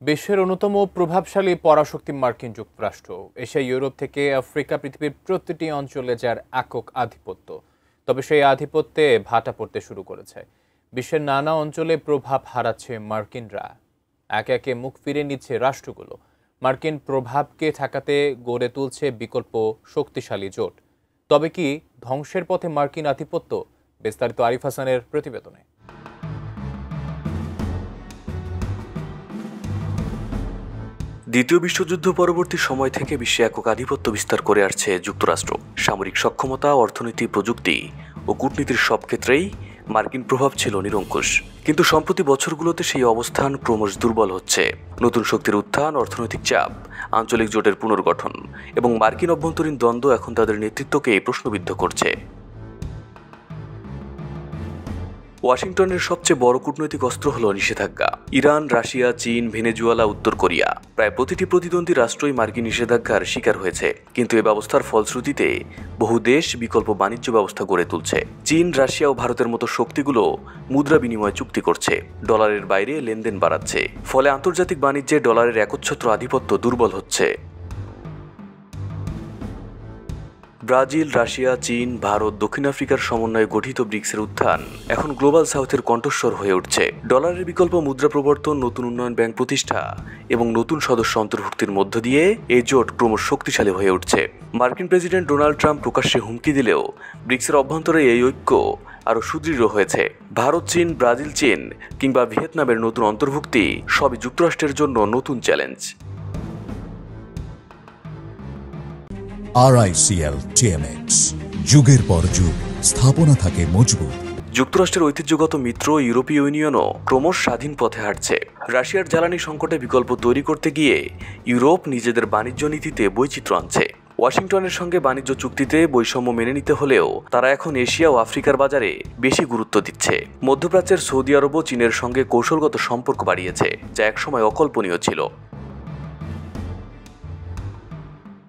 বিশ্বের অন্যতম প্রভাবশালী পরাশক্তি মার্কিন যুক্তরাষ্ট্র এশিয়া, ইউরোপ থেকে আফ্রিকা, পৃথিবীর প্রতিটি অঞ্চলে যার একক আধিপত্য। তবে সেই আধিপত্যে ভাটা পড়তে শুরু করেছে। বিশ্বের নানা অঞ্চলে প্রভাব হারাচ্ছে মার্কিনরা। একে একে মুখ ফিরে নিচ্ছে রাষ্ট্রগুলো। মার্কিন প্রভাবকে ঠেকাতে গড়ে তুলছে বিকল্প শক্তিশালী জোট। তবে কি ধ্বংসের পথে মার্কিন আধিপত্য? বিস্তারিত আরিফ হাসানের প্রতিবেদনে। দ্বিতীয় বিশ্বযুদ্ধ পরবর্তী সময় থেকে বিশ্বে একক আধিপত্য বিস্তার করে আসছে যুক্তরাষ্ট্র। সামরিক সক্ষমতা, অর্থনীতি, প্রযুক্তি ও কূটনীতির সব ক্ষেত্রেই মার্কিন প্রভাব ছিল নিরঙ্কুশ। কিন্তু সম্প্রতি বছরগুলোতে সেই অবস্থান ক্রমশ দুর্বল হচ্ছে। নতুন শক্তির উত্থান, অর্থনৈতিক চাপ, আঞ্চলিক জোটের পুনর্গঠন এবং মার্কিন অভ্যন্তরীণ দ্বন্দ্ব এখন তাদের নেতৃত্বকে প্রশ্নবিদ্ধ করছে। ওয়াশিংটনের সবচেয়ে বড় কূটনৈতিক অস্ত্র হল নিষেধাজ্ঞা। ইরান, রাশিয়া, চীন, ভেনেজুয়েলা, উত্তর কোরিয়া, প্রায় প্রতিটি প্রতিদ্বন্দ্বী রাষ্ট্রই মার্কিন নিষেধাজ্ঞার শিকার হয়েছে। কিন্তু এ ব্যবস্থার ফলশ্রুতিতে বহু দেশ বিকল্প বাণিজ্য ব্যবস্থা গড়ে তুলছে। চীন, রাশিয়া ও ভারতের মতো শক্তিগুলো মুদ্রা বিনিময় চুক্তি করছে, ডলারের বাইরে লেনদেন বাড়াচ্ছে। ফলে আন্তর্জাতিক বাণিজ্যে ডলারের একচ্ছত্র আধিপত্য দুর্বল হচ্ছে। ব্রাজিল, রাশিয়া, চীন, ভারত, দক্ষিণ আফ্রিকার সমন্বয়ে গঠিত ব্রিক্সের উত্থান এখন গ্লোবাল সাউথের কণ্ঠস্বর হয়ে উঠছে। ডলারের বিকল্প মুদ্রা প্রবর্তন, নতুন উন্নয়ন ব্যাংক প্রতিষ্ঠা এবং নতুন সদস্য অন্তর্ভুক্তির মধ্য দিয়ে এই জোট ক্রমশ শক্তিশালী হয়ে উঠছে। মার্কিন প্রেসিডেন্ট ডোনাল্ড ট্রাম্প প্রকাশ্যে হুমকি দিলেও ব্রিক্সের অভ্যন্তরে এই ঐক্য আরও সুদৃঢ় হয়েছে। ভারত, চীন, ব্রাজিল, চীন কিংবা ভিয়েতনামের নতুন অন্তর্ভুক্তি সবই যুক্তরাষ্ট্রের জন্য নতুন চ্যালেঞ্জ। RICL TMX, যুগের পর যুগ স্থাপনা থাকে মজবুত। যুক্তরাষ্ট্রের ঐতিহ্যগত মিত্র ইউরোপীয় ইউনিয়নও ক্রমশ স্বাধীন পথে হাঁটছে। রাশিয়ার জ্বালানি সংকটে বিকল্প তৈরি করতে গিয়ে ইউরোপ নিজেদের বাণিজ্য নীতিতে বৈচিত্র্য আনছে। ওয়াশিংটনের সঙ্গে বাণিজ্য চুক্তিতে বৈষম্য মেনে নিতে হলেও তারা এখন এশিয়া ও আফ্রিকার বাজারে বেশি গুরুত্ব দিচ্ছে। মধ্যপ্রাচ্যের সৌদি আরবও চীনের সঙ্গে কৌশলগত সম্পর্ক বাড়িয়েছে, যা একসময় অকল্পনীয় ছিল।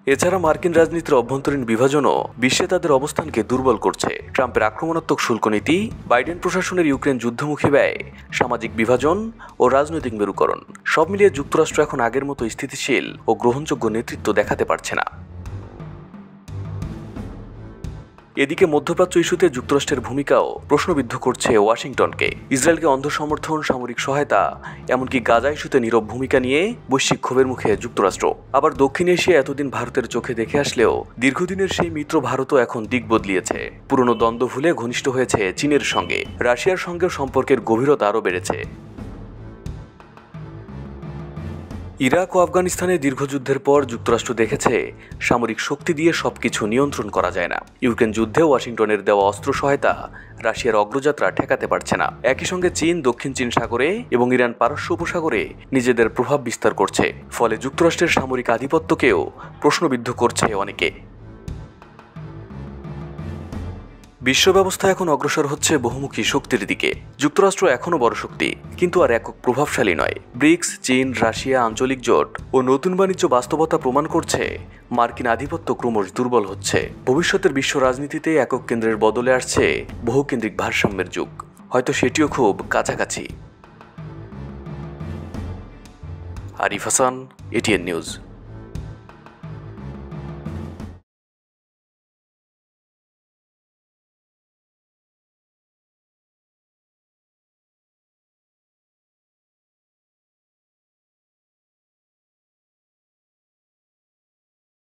এছাড়া মার্কিন রাজনীতির অভ্যন্তরীণ বিভাজনও বিশ্বে তাদের অবস্থানকে দুর্বল করছে। ট্রাম্পের আক্রমণাত্মক শুল্ক নীতি, বাইডেন প্রশাসনের ইউক্রেন যুদ্ধমুখী ব্যয়, সামাজিক বিভাজন ও রাজনৈতিক মেরুকরণ সব মিলিয়ে যুক্তরাষ্ট্র এখন আগের মতো স্থিতিশীল ও গ্রহণযোগ্য নেতৃত্ব দেখাতে পারছে না। এদিকে মধ্যপ্রাচ্য ইস্যুতে যুক্তরাষ্ট্রের ভূমিকাও প্রশ্নবিদ্ধ করছে ওয়াশিংটনকে। ইসরায়েলকে অন্ধ সমর্থন, সামরিক সহায়তা, এমনকি গাজা ইস্যুতে নীরব ভূমিকা নিয়ে বৈশ্বিক ক্ষোভের মুখে যুক্তরাষ্ট্র। আবার দক্ষিণ এশিয়া এতদিন ভারতের চোখে দেখে আসলেও দীর্ঘদিনের সেই মিত্র ভারতও এখন দিক বদলিয়েছে। পুরনো দ্বন্দ্ব ভুলে ঘনিষ্ঠ হয়েছে চীনের সঙ্গে। রাশিয়ার সঙ্গেও সম্পর্কের গভীরতা আরও বেড়েছে। ইরাক ও আফগানিস্তানে দীর্ঘযুদ্ধের পর যুক্তরাষ্ট্র দেখেছে সামরিক শক্তি দিয়ে সবকিছু নিয়ন্ত্রণ করা যায় না। ইউক্রেন যুদ্ধে ওয়াশিংটনের দেওয়া অস্ত্র সহায়তা রাশিয়ার অগ্রযাত্রা ঠেকাতে পারছে না। একই সঙ্গে চীন দক্ষিণ চীন সাগরে এবং ইরান পারস্য উপসাগরে নিজেদের প্রভাব বিস্তার করছে। ফলে যুক্তরাষ্ট্রের সামরিক আধিপত্যকেও প্রশ্নবিদ্ধ করছে অনেকে। বিশ্ব ব্যবস্থা এখন অগ্রসর হচ্ছে বহুমুখী শক্তির দিকে। যুক্তরাষ্ট্র এখনও বড় শক্তি, কিন্তু আর একক প্রভাবশালী নয়। ব্রিক্স, চীন, রাশিয়া, আঞ্চলিক জোট ও নতুন বাণিজ্য বাস্তবতা প্রমাণ করছে মার্কিন আধিপত্য ক্রমশ দুর্বল হচ্ছে। ভবিষ্যতের বিশ্ব রাজনীতিতে একক কেন্দ্রের বদলে আসছে বহুকেন্দ্রিক ভারসাম্যের যুগ। হয়তো সেটিও খুব কাছাকাছি। Arif Hasan, ATN news.